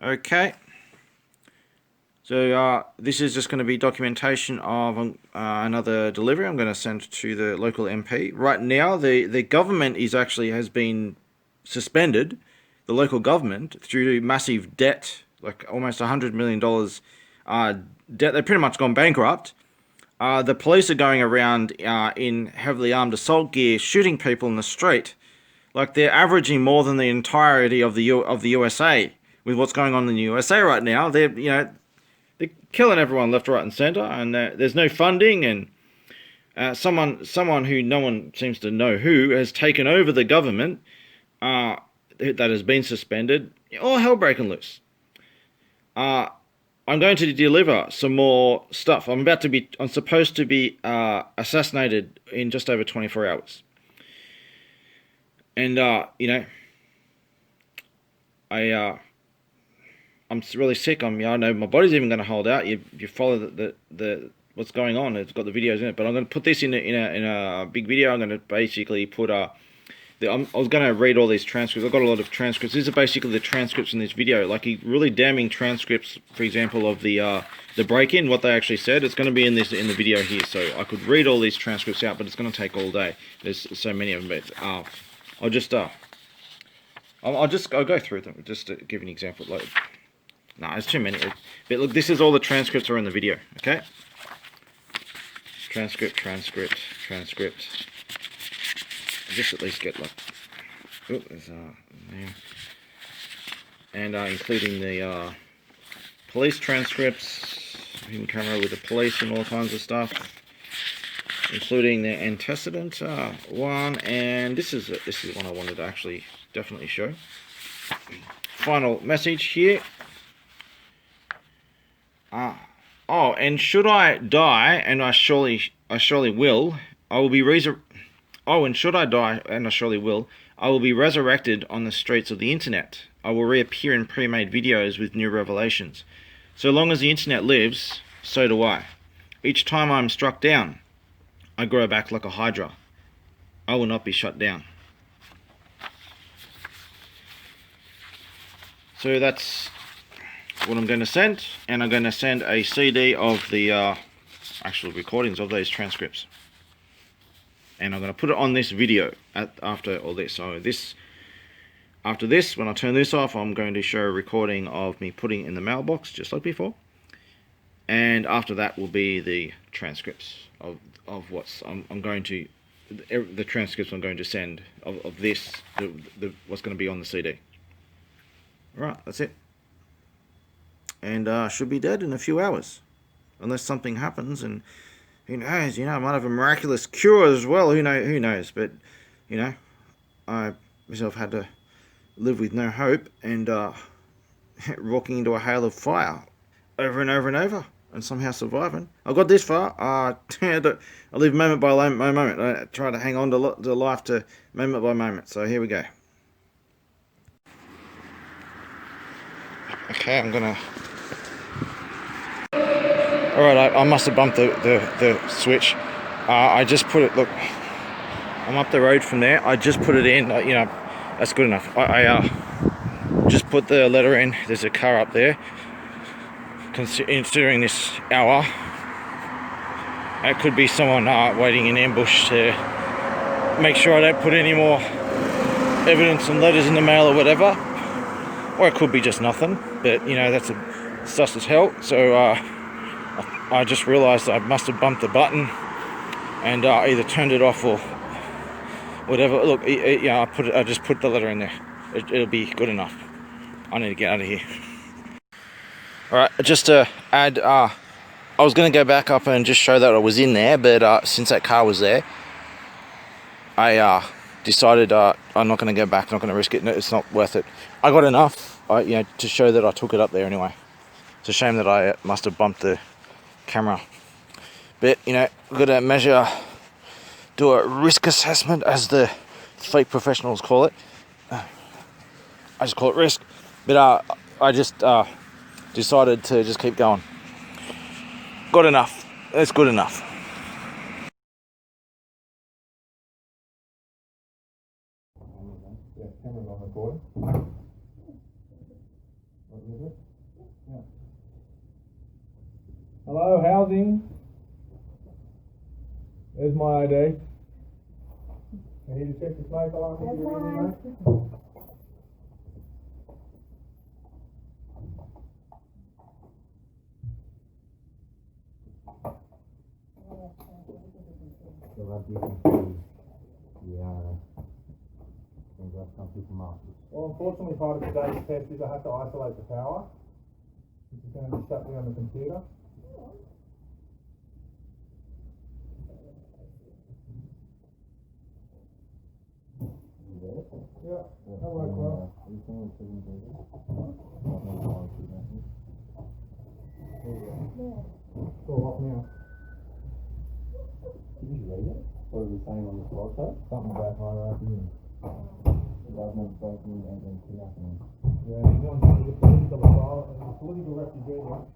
Okay, so this is just going to be documentation of another delivery I'm going to send to the local MP. Right now, the government has been suspended, the local government, through massive debt, like almost $100 million debt. They've pretty much gone bankrupt. The police are going around in heavily armed assault gear, shooting people in the street. Like they're averaging more than the entirety of the USA with what's going on in the USA right now. They're killing everyone left, right, and centre, and there's no funding. And someone who no one seems to know who has taken over the government that has been suspended. All hell breaking loose. I'm going to deliver some more stuff. I'm supposed to be assassinated in just over 24 hours. And I'm really sick. I know my body's even going to hold out. You follow the what's going on. It's got the videos in it. But I'm going to put this in a big video. I'm going to basically put I was going to read all these transcripts. I've got a lot of transcripts. These are basically the transcripts in this video, like really damning transcripts, for example, of the break-in, what they actually said. It's going to be in the video here, so I could read all these transcripts out, but it's going to take all day. There's so many of them. But I'll go through them just to give an example. Like, no, there's too many. But look, this is all the transcripts are in the video. Okay. Transcript. I'll just at least get like, oh, there's there, and including the police transcripts, hidden camera with the police and all kinds of stuff, including the antecedent one, and this is one I wanted to actually definitely show. Final message here. Oh, and should I die, and I surely will, I will be Oh, and should I die, and I surely will, I will be resurrected on the streets of the internet. I will reappear in pre-made videos with new revelations. So long as the internet lives, so do I. Each time I'm struck down, I grow back like a hydra. I will not be shut down. So that's what I'm going to send, and I'm going to send a CD of the actual recordings of those transcripts. And I'm going to put it on this video after all this. So after this, when I turn this off, I'm going to show a recording of me putting it in the mailbox, just like before. And after that will be the transcripts of what's I'm going to the transcripts I'm going to send of this what's going to be on the CD. All right, that's it. And should be dead in a few hours, unless something happens. And who knows? I might have a miraculous cure as well. Who knows? But I myself had to live with no hope and walking into a hail of fire over and over and over, and somehow surviving. I got this far. I live moment by moment. I try to hang on to life to moment by moment. So here we go. Okay, I'm gonna. All right, I must have bumped the switch. I just put it. Look, I'm up the road from there. I just put it in. That's good enough. I just put the letter in. There's a car up there. Considering this hour, it could be someone waiting in ambush to make sure I don't put any more evidence and letters in the mail or whatever. Or it could be just nothing. But that's sus as hell. So I just realised I must have bumped the button and either turned it off or whatever. Look, I just put the letter in there. It'll be good enough. I need to get out of here. All right, just to add, I was going to go back up and just show that I was in there, but since that car was there, I decided I'm not going to go back. Not going to risk it. No, it's not worth it. I got enough, to show that I took it up there anyway. It's a shame that I must have bumped the camera, but we've got to do a risk assessment, as the fake professionals call it. I just call it risk, but I just decided to just keep going. Got enough. That's good enough. Yeah, camera's on recording. Hello, housing. There's my ID. I need to check the smoke alarm. That's fine. So that you can see things that come through from us. Well, unfortunately, part of today's test is I have to isolate the power, which is going to be shut down the computer. Yeah. Hello, Clark. It's all off now. Can you read it? What are we saying on the slot though? Something about hierarchy. Government broken and then kidnapping. Yeah, he's on the political asylum and the political refugee now.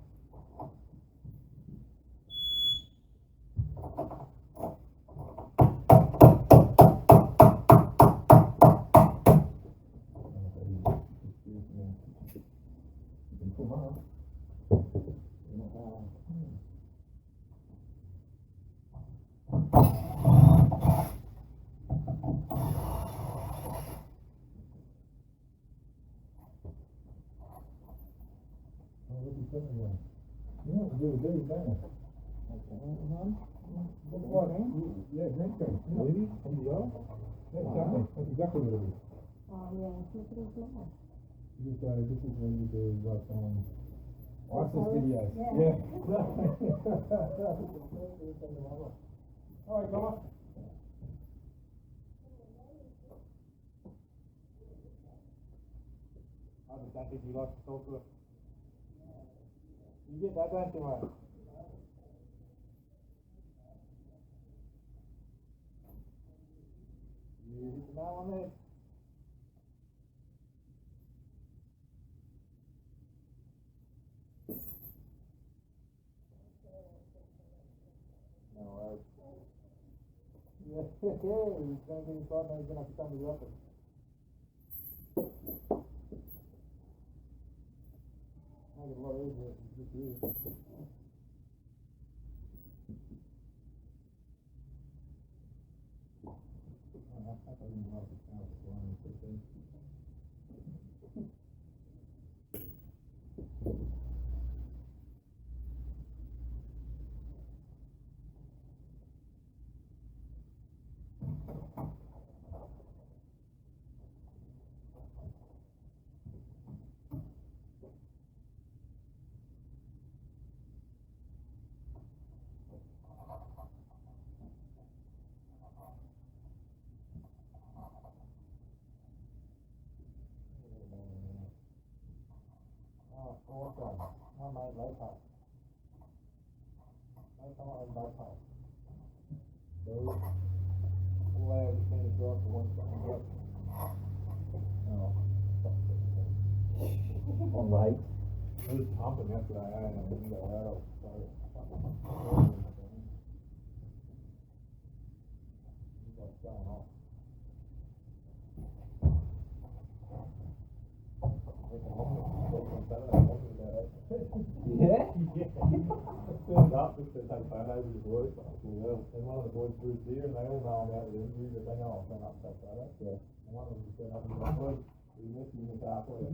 Yeah, it's really good, isn't it? What's what, man? Yeah, green screen. Really? From the yellow? Yeah, exactly. That's exactly what it is. Oh, yeah, look at his mouth. This is when you do like ISIS videos. Yeah. Yeah. Alright, come on. I just don't think he likes to talk to us. You get that, don't you, mate? You hit the nail on there. No worries. Yeah, he's going to be inside now, he's going to have to come to the office. Make it a lot easier if it's just you. I don't know if it's how it's going to be. Awesome. My mate, low pass. No time on low pass. So, all I just need to drive for one second. Oh, On late. I was pumping yesterday, and I didn't go out. So, what's going on? Yeah? Turned up just to take photos of the boys. And one of the boys moved here and they all know about the interview, but they know I'll turn up to take photos. Yeah. And one of them just turned up and was like, boys, we missed you in the car for you.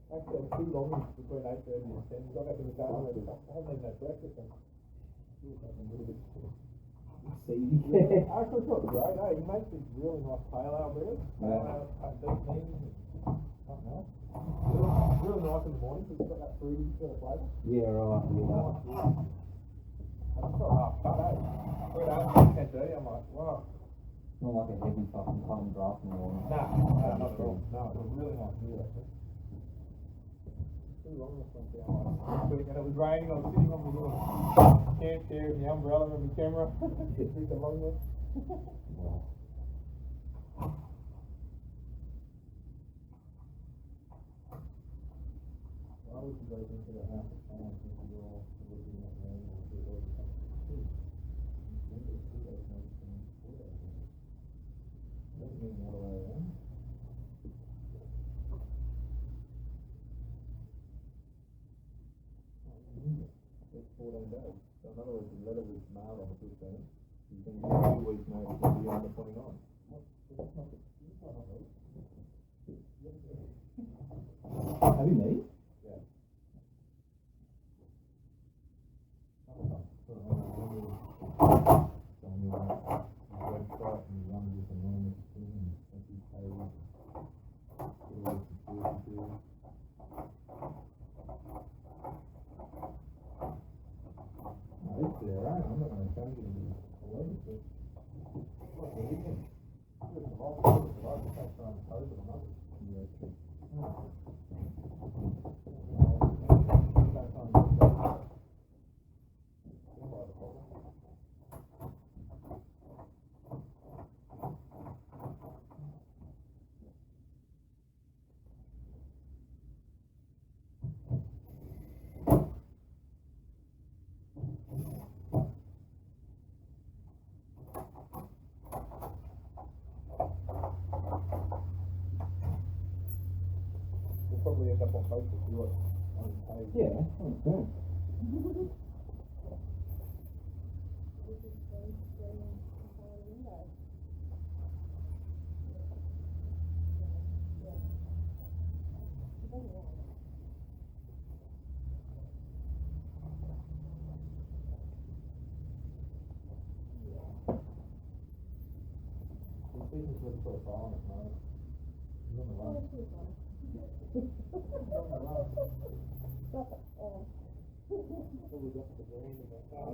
Actually, it was too long between 8:30 and 10. We got back in the car and I haven't even had breakfast. And See? I actually thought great, eh? He makes these really nice pale ale beers. Yeah. Deep things. Something else. Really nice in the morning because it's got that fruity sort of flavour. Yeah, right, yeah. I just got half cut, eh? Went home, 10:30, I'm like, wow. Not like a heavy fucking cotton draft in the morning. Nah, not at all. No, it was really nice beer, actually. Too long this one down last week, and it was raining. I was sitting on the little camp chair with the umbrella and the camera. Drink a long one. Yeah. I wish you guys into the half a pound into your looking at rain or if it was something. Doesn't mean the other way around. days. So in other words, the letter was mailed on the 15th. You can give 2 weeks notice to be on the 29th. Have you me? Yeah. So on your website and you run this enormous thing and every page, no, it's there, right? I'm not going to change it in a week, but What do you think? There's a lot of people that like to try and pose it on others. yeah, it's true. We'll probably end up on Facebook, do it on his page. Yeah, I understand. His business looks so far on it, mate. He's on the run. Probably got the brand in that car.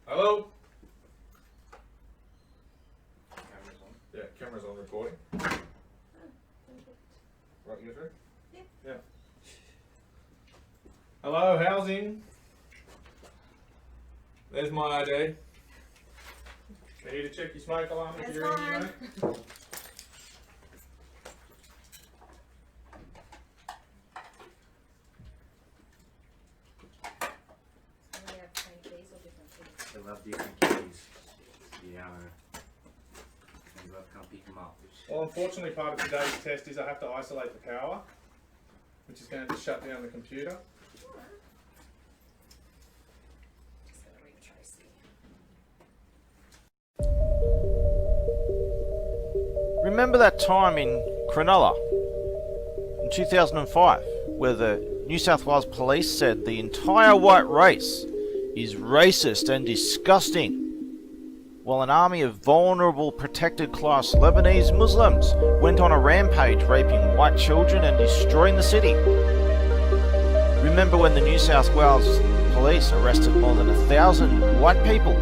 Hello? Camera's on. Yeah, camera's on recording. Right, you through? Yeah. Hello, housing. There's my ID. I need to check your smoke alarm if you're in, you know. They love different keys. Yeah, and love come pick them up. Well, unfortunately, part of today's test is I have to isolate the power, which is going to shut down the computer. Remember that time in Cronulla in 2005 where the New South Wales Police said the entire white race is racist and disgusting, while an army of vulnerable protected class Lebanese Muslims went on a rampage raping white children and destroying the city? Remember when the New South Wales Police arrested more than 1,000 white people,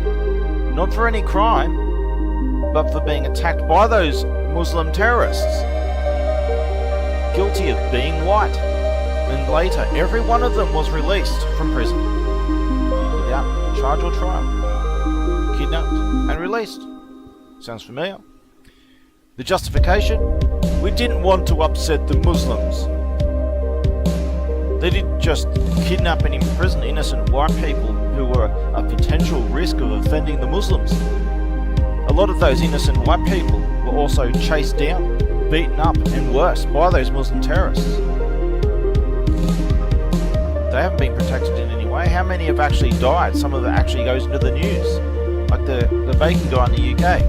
not for any crime, but for being attacked by those Muslim terrorists, guilty of being white, and later every one of them was released from prison without charge or trial, kidnapped and released. Sounds familiar? The justification? We didn't want to upset the Muslims. They didn't just kidnap and imprison innocent white people who were a potential risk of offending the Muslims. A lot of those innocent white people were also chased down, beaten up and worse by those Muslim terrorists. they haven't been protected in any way. How many have actually died? Some of it actually goes into the news, like the bacon guy in the UK.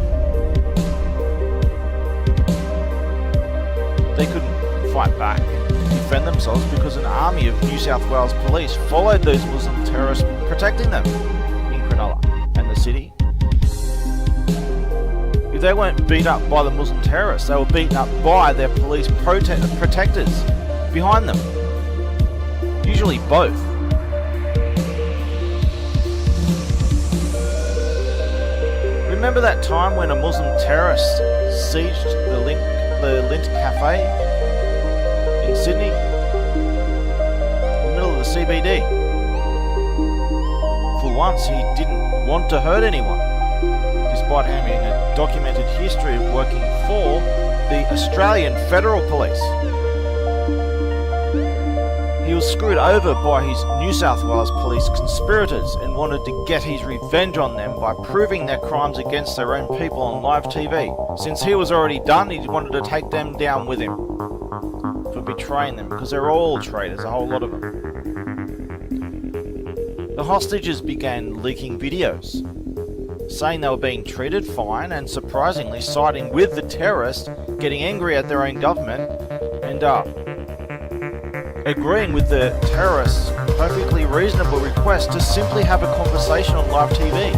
They couldn't fight back and defend themselves because an army of New South Wales police followed those Muslim terrorists, protecting them in Cronulla and the city. If they weren't beat up by the Muslim terrorists, they were beaten up by their police protectors behind them. Usually both. Remember that time when a Muslim terrorist sieged the Lint Cafe in Sydney? In the middle of the CBD. For once, he didn't want to hurt anyone, despite having a documented history of working for the Australian Federal Police. He was screwed over by his New South Wales police conspirators and wanted to get his revenge on them by proving their crimes against their own people on live TV. Since he was already done, he wanted to take them down with him for betraying them, because they're all traitors, a whole lot of them. The hostages began leaking videos, saying they were being treated fine and surprisingly siding with the terrorists, getting angry at their own government, and agreeing with the terrorists' perfectly reasonable request to simply have a conversation on live TV.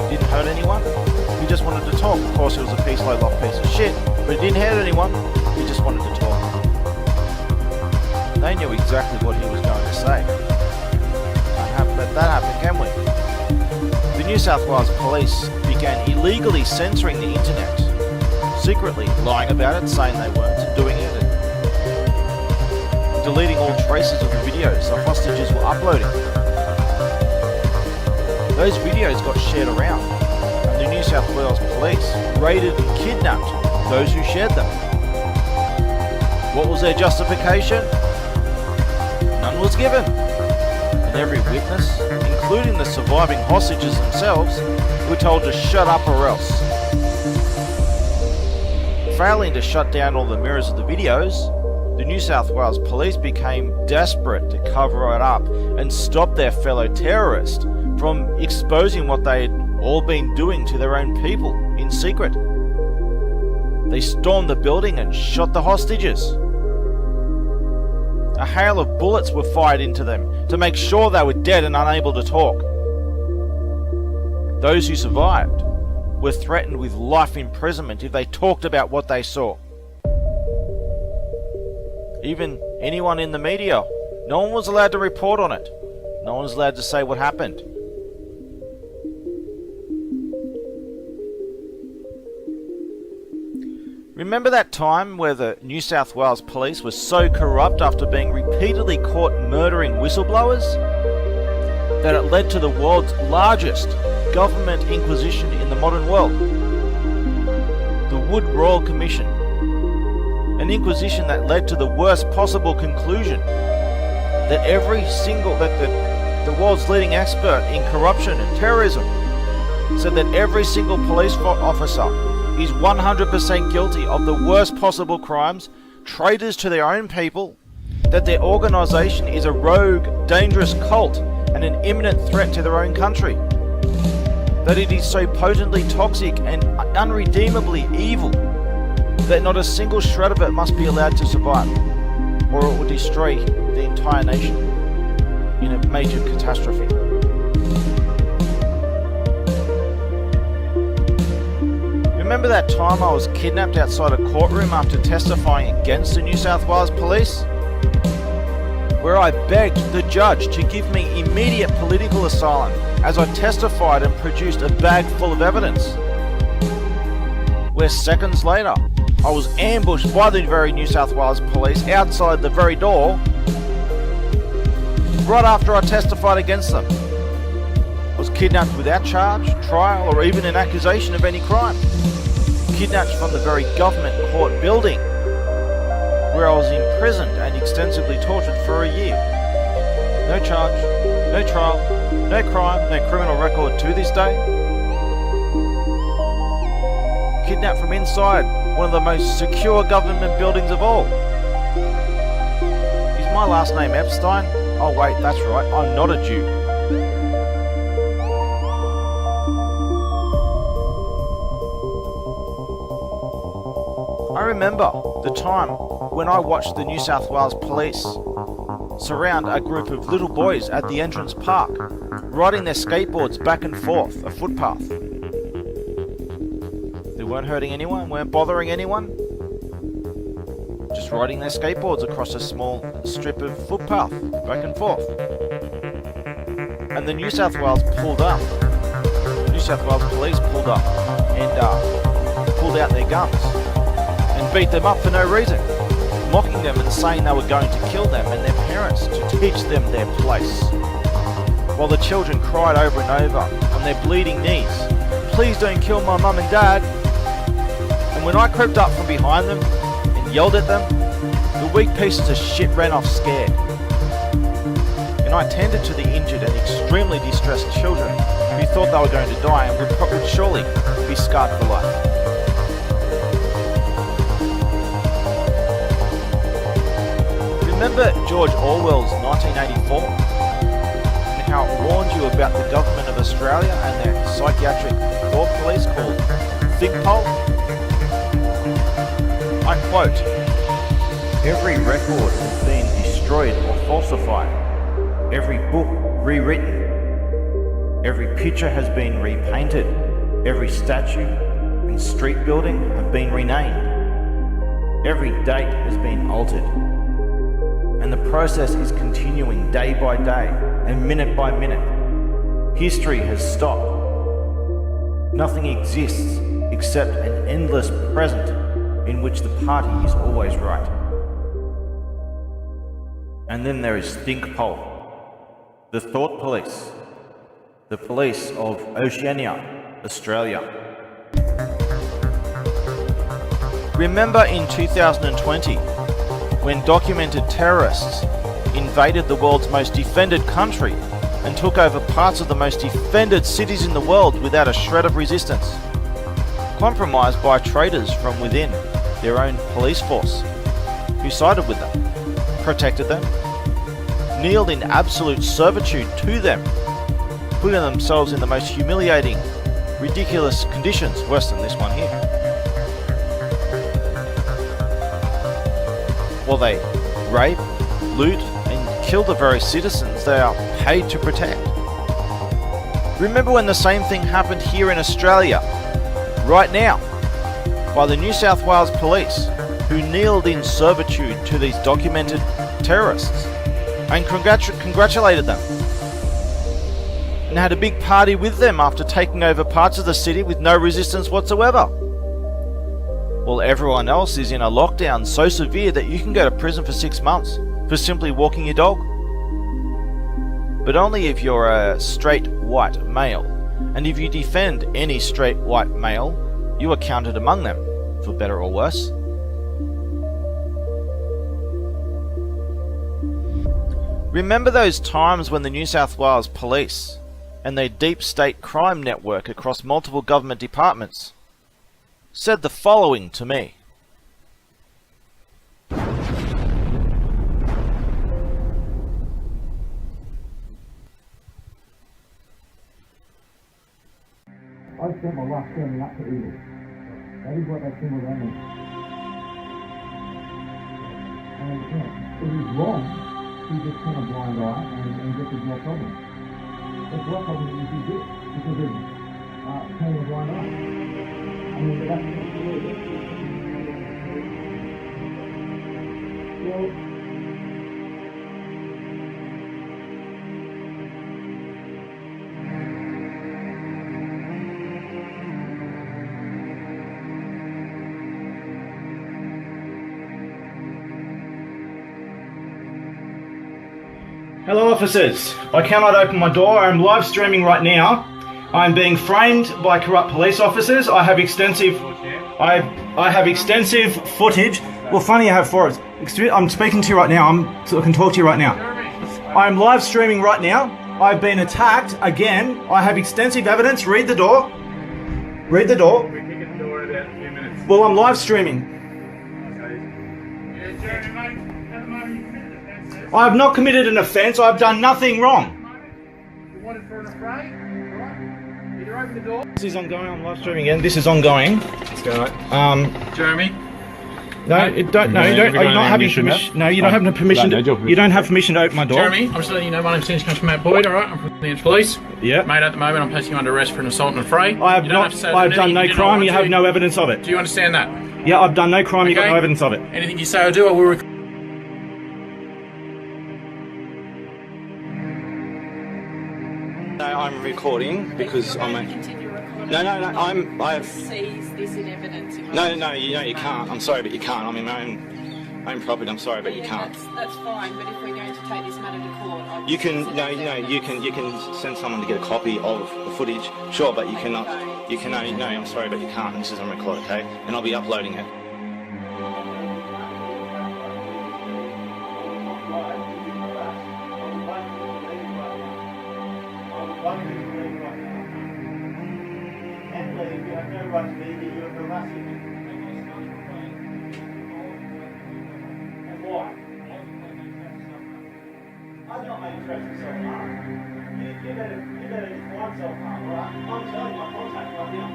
Didn't hurt anyone, he just wanted to talk. Of course, he was a low-life piece of shit, but it didn't hurt anyone, he just wanted to talk. They knew exactly what he was going to say. Can't let that happen, can we? The New South Wales police began illegally censoring the internet, secretly lying about it, saying they weren't, and doing it, and deleting all traces of the videos the hostages were uploading. Those videos got shared around, and the New South Wales police raided and kidnapped those who shared them. What was their justification? None was given. And every witness, including the surviving hostages themselves, were told to shut up or else. Failing to shut down all the mirrors of the videos, the New South Wales police became desperate to cover it up and stop their fellow terrorists from exposing what they had all been doing to their own people in secret. They stormed the building and shot the hostages. A hail of bullets were fired into them to make sure they were dead and unable to talk. Those who survived were threatened with life imprisonment if they talked about what they saw. Even anyone in the media, no one was allowed to report on it. No one was allowed to say what happened. Remember that time where the New South Wales police were so corrupt after being repeatedly caught murdering whistleblowers that it led to the world's largest government inquisition in the modern world? The Wood Royal Commission. An inquisition that led to the worst possible conclusion that the world's leading expert in corruption and terrorism said that every single police officer is 100% guilty of the worst possible crimes, traitors to their own people, that their organisation is a rogue, dangerous cult and an imminent threat to their own country, that it is so potently toxic and unredeemably evil that not a single shred of it must be allowed to survive, or it will destroy the entire nation in a major catastrophe. Remember that time I was kidnapped outside a courtroom after testifying against the New South Wales police? Where I begged the judge to give me immediate political asylum as I testified and produced a bag full of evidence. Where seconds later, I was ambushed by the very New South Wales police outside the very door, right after I testified against them. I was kidnapped without charge, trial, or even an accusation of any crime. Kidnapped from the very government court building, where I was imprisoned and extensively tortured for a year. No charge, no trial, no crime, no criminal record to this day. Kidnapped from inside one of the most secure government buildings of all. Is my last name Epstein? Oh wait, that's right, I'm not a Jew. I remember the time when I watched the New South Wales Police surround a group of little boys at the entrance park, riding their skateboards back and forth a footpath. They weren't hurting anyone, weren't bothering anyone, just riding their skateboards across a small strip of footpath back and forth. And the New South Wales pulled up. New South Wales Police pulled up and pulled out their guns and beat them up for no reason, mocking them and saying they were going to kill them and their parents to teach them their place. While the children cried over and over on their bleeding knees, "Please don't kill my mum and dad." And when I crept up from behind them and yelled at them, the weak pieces of shit ran off scared. And I tended to the injured and extremely distressed children who thought they were going to die and would surely be scarred for life. Remember George Orwell's 1984 and how it warned you about the government of Australia and their psychiatric thought police called ThinkPol? I quote, "Every record has been destroyed or falsified, every book rewritten, every picture has been repainted, every statue and street building have been renamed, every date has been altered. And the process is continuing day by day and minute by minute. History has stopped. Nothing exists except an endless present in which the party is always right." And then there is ThinkPol, the thought police, the police of Oceania, Australia. Remember in 2020, when documented terrorists invaded the world's most defended country and took over parts of the most defended cities in the world without a shred of resistance, compromised by traitors from within their own police force, who sided with them, protected them, kneeled in absolute servitude to them, putting themselves in the most humiliating, ridiculous conditions, worse than this one here. While they rape, loot, and kill the very citizens they are paid to protect. Remember when the same thing happened here in Australia, right now, by the New South Wales Police, who kneeled in servitude to these documented terrorists and congratulated them, and had a big party with them after taking over parts of the city with no resistance whatsoever. While everyone else is in a lockdown so severe that you can go to prison for 6 months for simply walking your dog. But only if you're a straight white male, and if you defend any straight white male, you are counted among them, for better or worse. Remember those times when the New South Wales Police and their deep state crime network across multiple government departments said the following to me. I spent my life standing up to evil. That is what they singled out me. And yeah, it is wrong to just turn a blind eye and get there's no problem. There's no problem if you do it because of turning a blind eye. I mean, that's well, Hello officers, I cannot open my door. I am live streaming right now. I am being framed by corrupt police officers. I have extensive footage. Well, funny I have for it. I'm speaking to you right now. I can talk to you right now. I am live streaming right now. I've been attacked again. I have extensive evidence. Read the door. Read the door. We kick at the door in about a few minutes. Well, I'm live streaming. Okay. Yeah, Jeremy, mate, at the moment you can I have not committed an offence. I have done nothing wrong. You wanted for an affray? Alright. Either open the door. This is ongoing. I'm live streaming again. This is ongoing. Let's go. Jeremy. No, it don't. No, you don't. Are you not having permission? No, you don't have no permission. You don't have permission to open my door. Jeremy, I'm just letting you know my name's Dennis, comes from Matt Boyd, alright? I'm from the Indians Police. Yeah. Mate, at the moment I'm placing you under arrest for an assault and affray. I have not. I've done no crime. You have no evidence of it. Do you understand that? Yeah, I've done no crime. You got Okay. no evidence of it. Anything you say or do, I will record. No, I'm recording because I'm a. Continue recording. No, I have. Seize this in evidence. No, you can't. I'm sorry, but you can't. I'm in my own property. I'm sorry, but you can't. That's fine, but if we're going to take this matter to court, I You can you can send someone to get a copy of the footage. Sure, but you cannot. You can only. No, I'm sorry, but you can't. This is on record, okay? And I'll be uploading it. I'm not making threats to self-harm. You better define self-harm, alright? I'm telling my contact right now.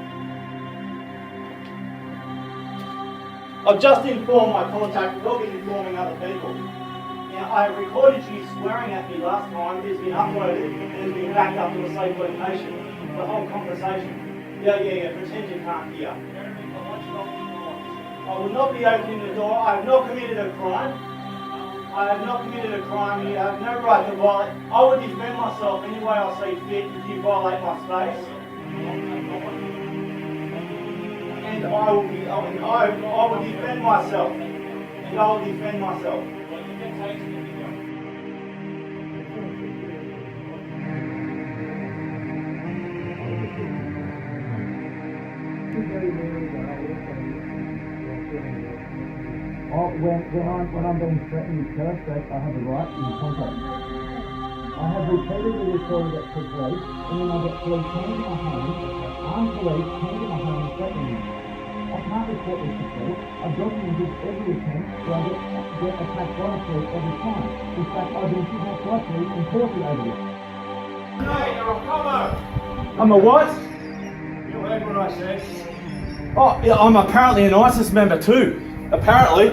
I've just informed my contact, we'll be informing other people. Now, I recorded you swearing at me last time, it's been uploaded and it's been backed up to a safe location. The whole conversation. Yeah, pretend you can't hear. I will not be opening the door, I have not committed a crime. I have not committed a crime. You have no right to violate. I will defend myself any way I see fit if you violate my space. And I will defend myself. And I will defend myself. When I'm being threatened with curse, that I have a right in contact. I have repeatedly recorded that to police, and then I get police coming to my home, armed police coming to my home and threatening me. I can't report this to police. I've documented every attempt where I get attacked by the police every time. In fact, I've been kidnapped by police and tortured over this. I'm a what? You heard what I said. Oh, yeah, I'm apparently an ISIS member too. Apparently.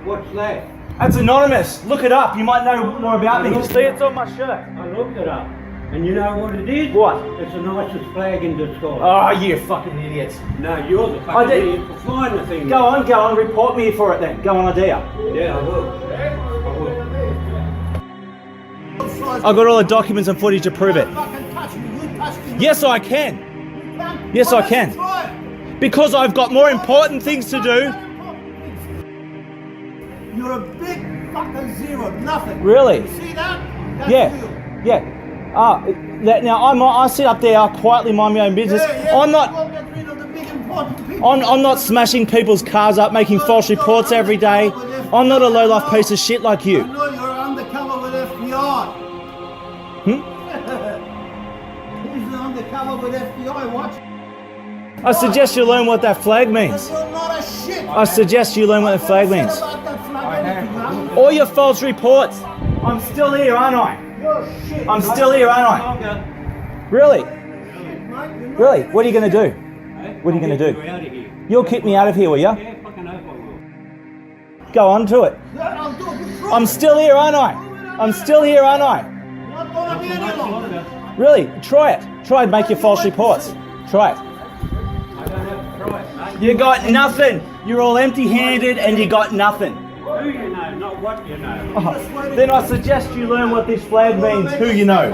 What's that? That's anonymous. Look it up. You might know more about me. See, it's on my shirt. I looked it up. And you know what it is? What? It's an ISIS flag in disguise. Oh, you fucking idiots. No, you're the I fucking did- idiot for flying the thing. Go on. Report me for it then. Go on, I dare. Yeah, I will. I will. I've got all the documents and footage to prove it. Yes, I can. Yes, I can. Because I've got more important things to do. You're a big fucking zero, nothing. Really? See that? That's Yeah. you. Yeah. Now I sit up there, I quietly mind my own business. I'm not. We'll get rid of the big important people. I'm not smashing people's cars up, making false reports every day. I'm not a low-life piece of shit like I you. know you're undercover with FBI. He's undercover with FBI. Watch. I suggest you learn what that flag means. You're not a shit. I suggest you learn what the flag means. About that flag, anything, huh? All your false reports. I'm still here, aren't I? You're shit. I'm still here, aren't I? Really? Really? What are you going to do? What are you going to do? Out of here. You'll kick me out of here, will you? Yeah, fucking hope I will. Go on to it. I'll do it. You I'm still here, aren't I? I'm still here, aren't I? not gonna be any longer. Really? Try it. Try and make your false reports. Try it. I don't have to try it, mate. You got nothing. You're all empty-handed and you got nothing. Who you know, not what you know. Then I suggest you learn what this flag means, who you know.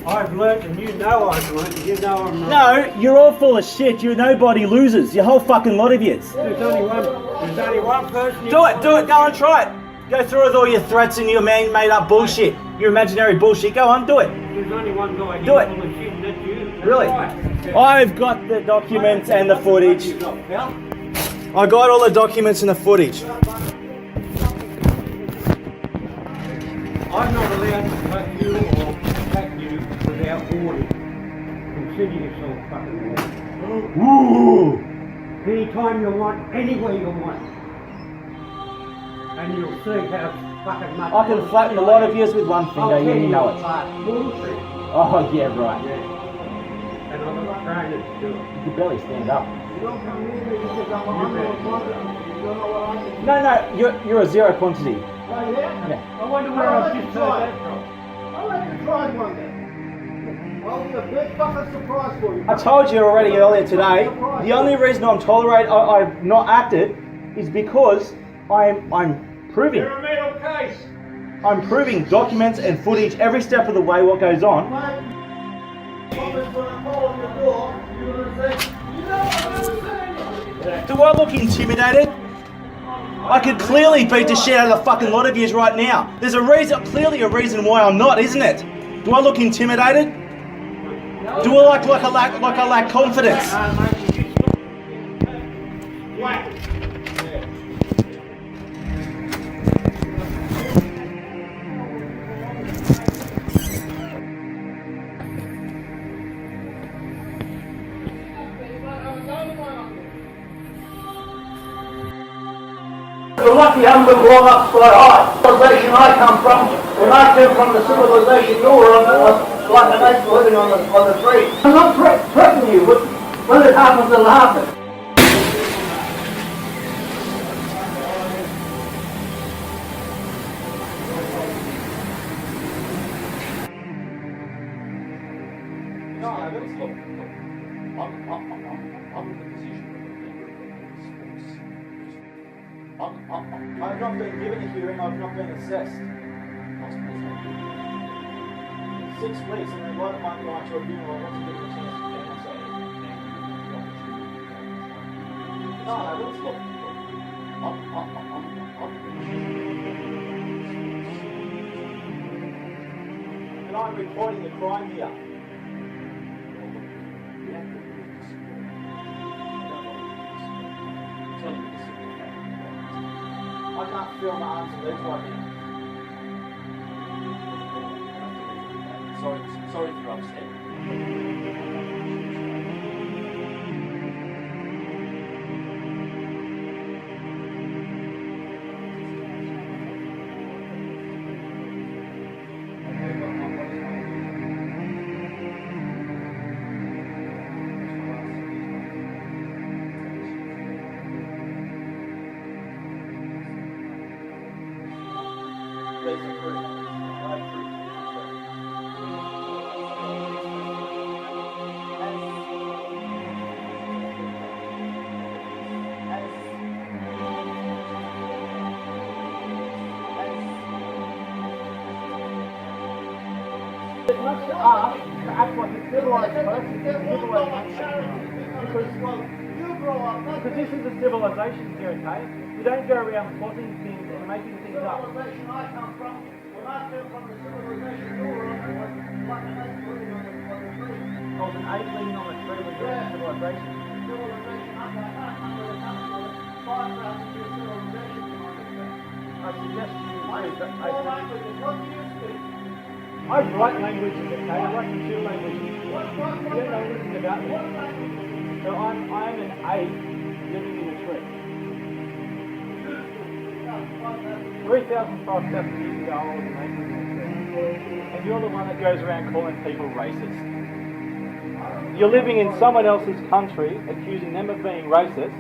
I've learnt and you know I've learnt and you know I'm not. No, you're all full of shit. You're nobody losers. Your whole fucking lot of yous. There's only one person. Do it. Go on, try it. Go through with all your threats and your made up bullshit. Your imaginary bullshit. Go on, do it. There's only one guy here Do it. full of shit and that's you. That's Really? right. I've got the documents and the footage. You got, pal. I got all the documents and the footage. I'm not allowed to cut you or attack you without warning. Consider yourself fucking warned. Ooh. Anytime you want, anywhere you want. and you'll see how fucking much... I can flatten a lot of yours with one finger, I'll tell you know it. Bullshit. Oh, yeah, right. Yeah. And I'm not trying to do it. You can barely stand up. You don't come near me because I'm under a contract. You don't know what I can do. No, you're a zero quantity. Oh, yeah? Yeah. I wonder where I'll I let you just try heard it. that from. I'll let you try one day. I'll be a big fucking surprise for you. I told you already earlier today, the only reason I've not acted is because I'm proving. You're a metal case. I'm proving documents and footage every step of the way what goes on. Someone's gonna call on your door. You're gonna say, you know, I never said anything. Do I look intimidated? I could clearly beat the shit out of the fucking lot of yous right now. There's clearly a reason why I'm not, isn't it? Do I look intimidated? Do I like I lack confidence? You're lucky I haven't been blown up sky high. The civilization I come from, when I came from the civilization you were on, like a nice living on the tree. I'm not threatening you, but when it happens, it'll happen. No, I haven't. Look, I'm in the position of a member of the police force. I've not been given a hearing, I've not been assessed. 6 weeks and then one might go on tribunal, I want to give it a chance to get myself. No, I haven't. Look, and I'm reporting a crime here. I can't feel my arms and legs right now. Sorry if you're upset. Please approve. I approve. It must ask to act like a civilized person, because this is a civilization here, okay? You don't go around plotting things and making things up. Civilization I come from, when I came from the civilization you were on, it was like a nice living on the tree. I was an ape leaning on a tree when you're in civilization. Civilization, I'm like, I'm going to come from 5,000 year civilization to my I suggest you use that All ape. languages, what do you speak? I write languages, okay? I write computer languages. You don't know anything about me. So I'm an ape living in a tree. 3,000, 5,000 years ago, I was an ape living in a tree. And you're the one that goes around calling people racist. You're living in someone else's country, accusing them of being racist,